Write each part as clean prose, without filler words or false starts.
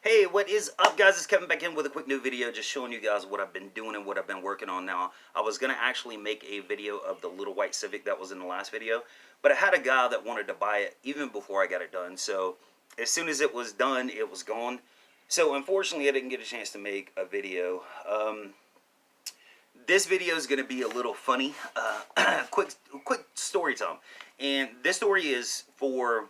Hey, what is up, guys? It's Kevin back in with a quick new video just showing you guys what I've been doing and what I've been working on now. I was going to actually make a video of the little white Civic that was in the last video, but I had a guy that wanted to buy it even before I got it done. So as soon as it was done, it was gone. So unfortunately, I didn't get a chance to make a video. This video is going to be a little funny. Quick story time. And this story is for,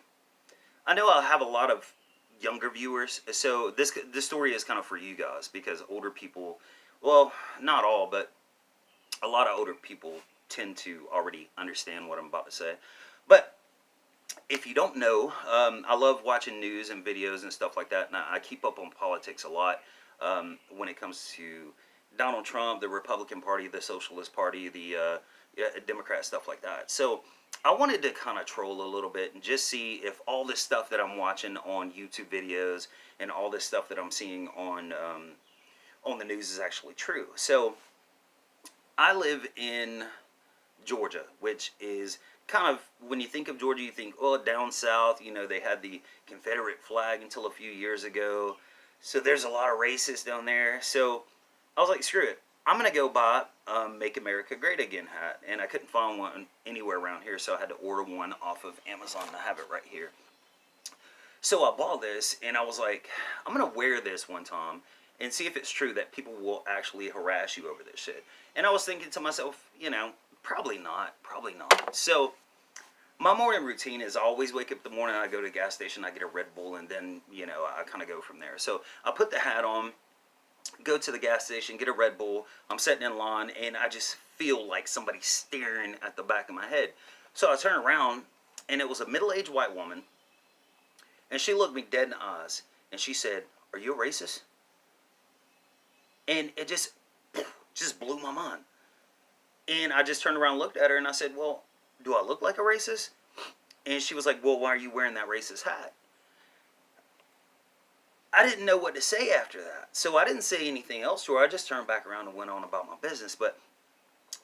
I know I'll have a lot of younger viewers, so this story is kind of for you guys, because older people, well, not all, but a lot of older people tend to already understand what I'm about to say. But if you don't know, I love watching news and videos and stuff like that, and I keep up on politics a lot when it comes to Donald Trump, the Republican Party, the Socialist Party, the Democrat, stuff like that. So I wanted to kind of troll a little bit and just see if all this stuff that I'm watching on YouTube videos and all this stuff that I'm seeing on the news is actually true. So I live in Georgia, which is kind of, when you think of Georgia, you think, oh, down south, you know, they had the Confederate flag until a few years ago. So there's a lot of racists down there. So I was like, screw it. I'm going to go buy Make America Great Again hat. And I couldn't find one anywhere around here, so I had to order one off of Amazon. I have it right here. So I bought this, and I was like, I'm going to wear this one time and see if it's true that people will actually harass you over this shit. And I was thinking to myself, you know, probably not. Probably not. So my morning routine is I always wake up in the morning, I go to the gas station, I get a Red Bull, and then, you know, I kind of go from there. So I put the hat on, go to the gas station, get a Red Bull. I'm sitting in line, and I just feel like somebody's staring at the back of my head. So I turn around, and it was a middle-aged white woman, and she looked me dead in the eyes, and she said, "Are you a racist?" And it just blew my mind. And I just turned around and looked at her, and I said, "Well, do I look like a racist?" And she was like, "Well, why are you wearing that racist hat?" I didn't know what to say after that. So I didn't say anything else to her. I just turned back around and went on about my business. But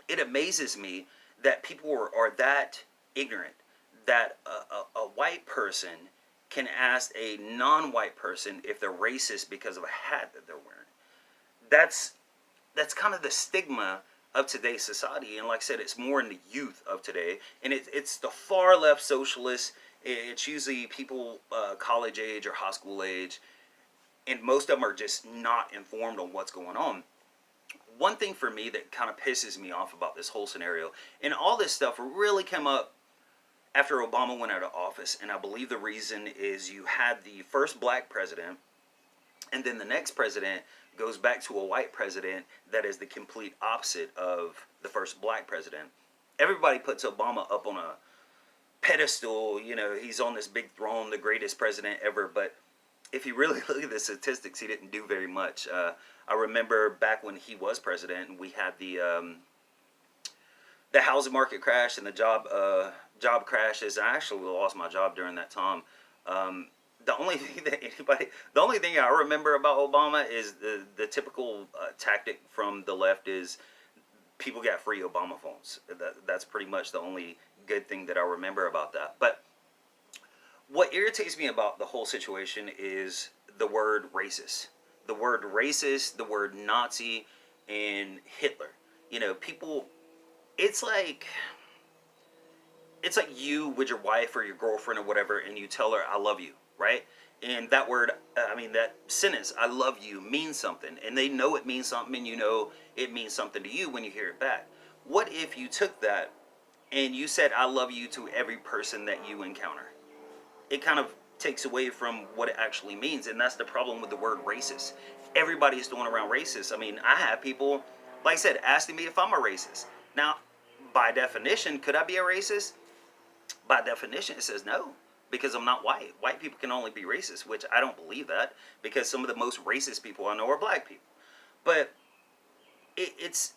it amazes me that people are that ignorant, that a white person can ask a non-white person if they're racist because of a hat that they're wearing. That's kind of the stigma of today's society. And like I said, it's more in the youth of today. And it's the far left socialists. It's usually people college age or high school age. And most of them are just not informed on what's going on. One thing for me that kind of pisses me off about this whole scenario, and all this stuff really came up after Obama went out of office, and I believe the reason is you had the first black president, and then the next president goes back to a white president that is the complete opposite of the first black president. Everybody puts Obama up on a pedestal, you know, he's on this big throne, the greatest president ever, but if you really look at the statistics, he didn't do very much. I remember back when he was president, and we had the housing market crash and the job crashes. I actually lost my job during that time. The only thing I remember about Obama is the typical tactic from the left is people got free Obama phones. That's pretty much the only good thing that I remember about that. But what irritates me about the whole situation is the word racist. The word racist, the word Nazi, and Hitler. You know, people, it's like you with your wife or your girlfriend or whatever, and you tell her, "I love you," right? And that word, I mean, that sentence, "I love you," means something. And they know it means something, and you know it means something to you when you hear it back. What if you took that and you said, "I love you" to every person that you encounter? It kind of takes away from what it actually means, and that's the problem with the word racist. Everybody's throwing around racist. I mean, I have people, like I said, asking me if I'm a racist. Now, by definition, could I be a racist? By definition, it says no, because I'm not white. White people can only be racist, which I don't believe that, because some of the most racist people I know are black people. But it's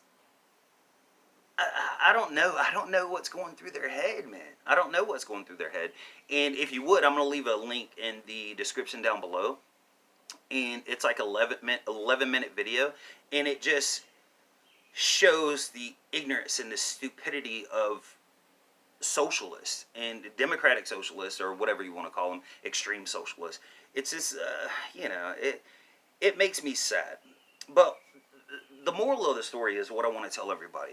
I don't know. I don't know what's going through their head, man. I don't know what's going through their head. And if you would, I'm going to leave a link in the description down below. And it's like 11-minute video. And it just shows the ignorance and the stupidity of socialists and democratic socialists, or whatever you want to call them, extreme socialists. it's just, you know, it makes me sad. But the moral of the story is what I want to tell everybody.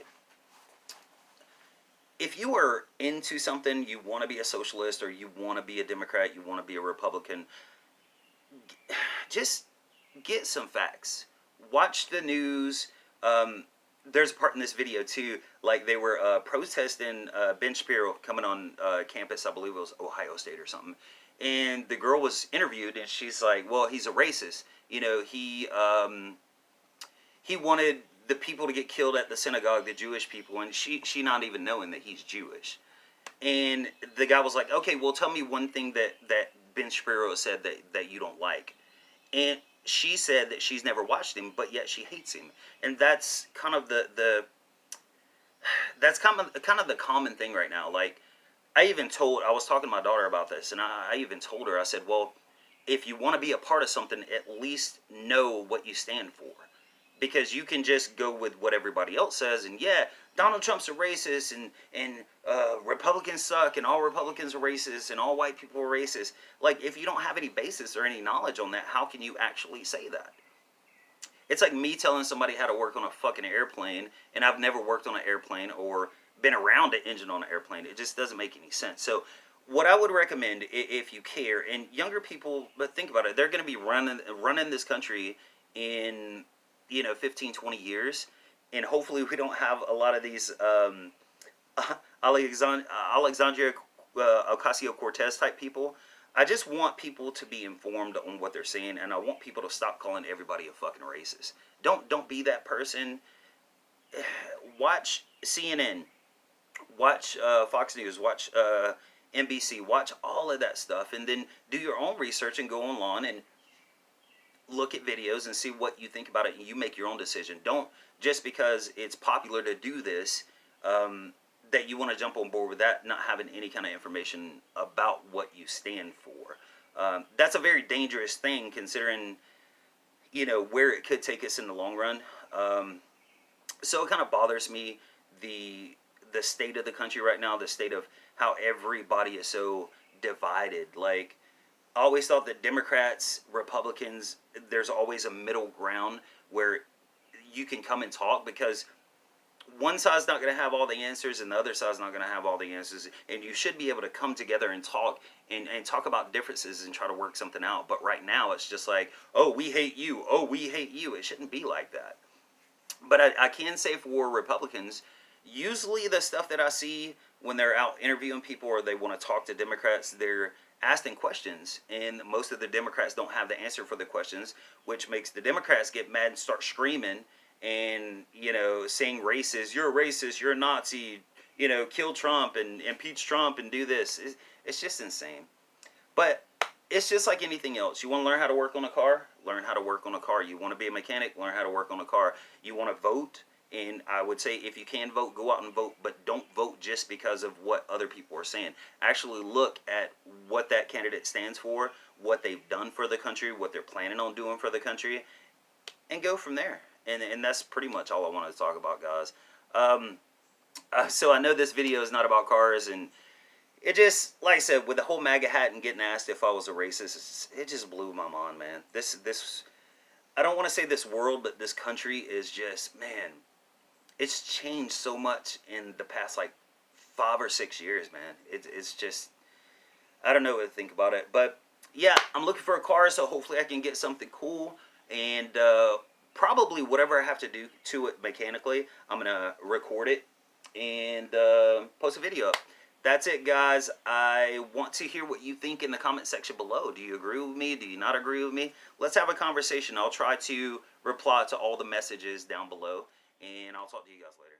If you are into something, you want to be a socialist or you want to be a Democrat, you want to be a Republican, just get some facts. Watch the news. There's a part in this video too, like they were protesting Ben Shapiro coming on campus. I believe it was Ohio State or something. And the girl was interviewed, and she's like, "Well, he's a racist. You know, he wanted the people to get killed at the synagogue, the Jewish people, and she not even knowing that he's Jewish." And the guy was like, "Okay, well, tell me one thing that Ben Shapiro said that you don't like." And she said that she's never watched him, but yet she hates him. And that's kind of that's kind of the common thing right now. Like, I was talking to my daughter about this, and I even told her, I said, well, if you want to be a part of something, at least know what you stand for. Because you can just go with what everybody else says, and yeah, Donald Trump's a racist, and Republicans suck, and all Republicans are racist, and all white people are racist. Like, if you don't have any basis or any knowledge on that, how can you actually say that? It's like me telling somebody how to work on a fucking airplane, and I've never worked on an airplane or been around an engine on an airplane. It just doesn't make any sense. So what I would recommend, if you care, and younger people, but think about it, they're going to be running this country in 15, 20 years, and hopefully we don't have a lot of these Alexandria Ocasio-Cortez type people. I just want people to be informed on what they're saying, and I want people to stop calling everybody a fucking racist. Don't be that person. Watch CNN, watch Fox News, watch NBC, watch all of that stuff, and then do your own research and go online and look at videos and see what you think about it, and you make your own decision. Don't, just because it's popular to do this, that you want to jump on board with that, not having any kind of information about what you stand for. That's a very dangerous thing, considering, where it could take us in the long run. So it kind of bothers me, the state of the country right now, the state of how everybody is so divided. Like, I always thought that Democrats, Republicans, there's always a middle ground where you can come and talk, because one side's not going to have all the answers and the other side's not going to have all the answers, and you should be able to come together and talk about differences and try to work something out. But right now it's just like, oh, we hate you, oh, we hate you. It shouldn't be like that. But I can say for Republicans, usually the stuff that I see when they're out interviewing people or they want to talk to Democrats, they're asking questions, and most of the Democrats don't have the answer for the questions, which makes the Democrats get mad and start screaming and, saying racist, you're a racist, you're a Nazi, kill Trump and impeach Trump and do this. It's just insane. But it's just like anything else. You want to learn how to work on a car? Learn how to work on a car. You want to be a mechanic? Learn how to work on a car. You want to vote? And I would say, if you can vote, go out and vote, but don't vote just because of what other people are saying. Actually look at what that candidate stands for, what they've done for the country, what they're planning on doing for the country, and go from there. And that's pretty much all I wanted to talk about, guys. So I know this video is not about cars, and it just, like I said, with the whole MAGA hat and getting asked if I was a racist, it just blew my mind, man. This, I don't want to say this world, but this country is just, man, it's changed so much in the past, like, 5 or 6 years, man. It's just, I don't know what to think about it. But, yeah, I'm looking for a car, so hopefully I can get something cool. And probably whatever I have to do to it mechanically, I'm going to record it and post a video up. That's it, guys. I want to hear what you think in the comment section below. Do you agree with me? Do you not agree with me? Let's have a conversation. I'll try to reply to all the messages down below, and I'll talk to you guys later.